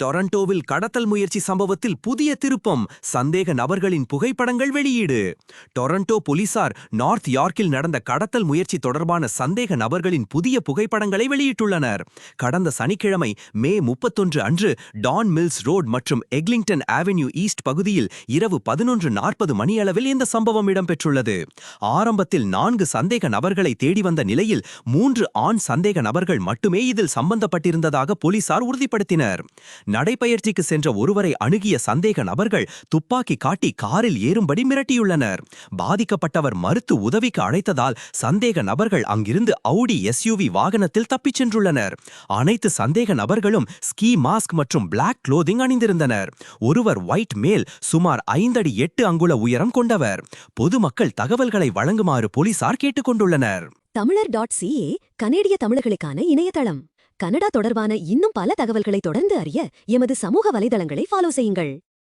டொரண்டோவில் கடத்தல் முயற்சி சம்பவத்தில் புதிய திருப்பம், சந்தேக நபர்களின் புகைப்படங்கள் வெளியீடு. டொரண்டோ போலீசார் நார்த் யார்க்கில் நடந்த கடத்தல் முயற்சி தொடர்பான சந்தேக நபர்களின் புதிய புகைப்படங்களை வெளியிட்டுள்ளனர். கடந்த சனிக்கிழமை மே 31 அன்று டான் மில்ஸ் ரோட் மற்றும் எக்லிங்டன் ஆவென்யூ ஈஸ்ட் பகுதியில் இரவு 11:40 மணியளவில் இந்த சம்பவம் இடம்பெற்றுள்ளது. ஆரம்பத்தில் 4 சந்தேக நபர்களை தேடி வந்த நிலையில் 3 ஆண் சந்தேக நபர்கள் மட்டுமே இதில் சம்பந்தப்பட்டிருந்ததாக போலீசார் உறுதிப்படுத்தினர். நடைபயிற்சிக்கு சென்ற ஒருவரை அணுகிய சந்தேக நபர்கள் துப்பாக்கி காட்டி காரில் ஏறும்படி மிரட்டியுள்ளனர். பாதிக்கப்பட்டவர் மறுத்து உதவிக்கு அழைத்ததால் சந்தேக நபர்கள் அங்கிருந்து அவுடி எஸ்யூவி வாகனத்தில் தப்பிச் சென்றுள்ளனர். அனைத்து சந்தேக நபர்களும் ஸ்கீ மாஸ்க் மற்றும் பிளாக் க்ளோதிங் அணிந்திருந்தனர். ஒருவர் ஒயிட் மேல் சுமார் 5 அடி 8 அங்குல உயரம் கொண்டவர். பொதுமக்கள் தகவல்களை வழங்குமாறு போலீசார் கேட்டுக்கொண்டுள்ளனர். தமிழர்.ca கனேடிய தமிழர்களுக்கான இணையதளம். கனடா தொடர்பான இன்னும் பல தகவல்களை தொடர்ந்து அறிய எமது சமூக வலைதளங்களை ஃபாலோ செய்யுங்கள்.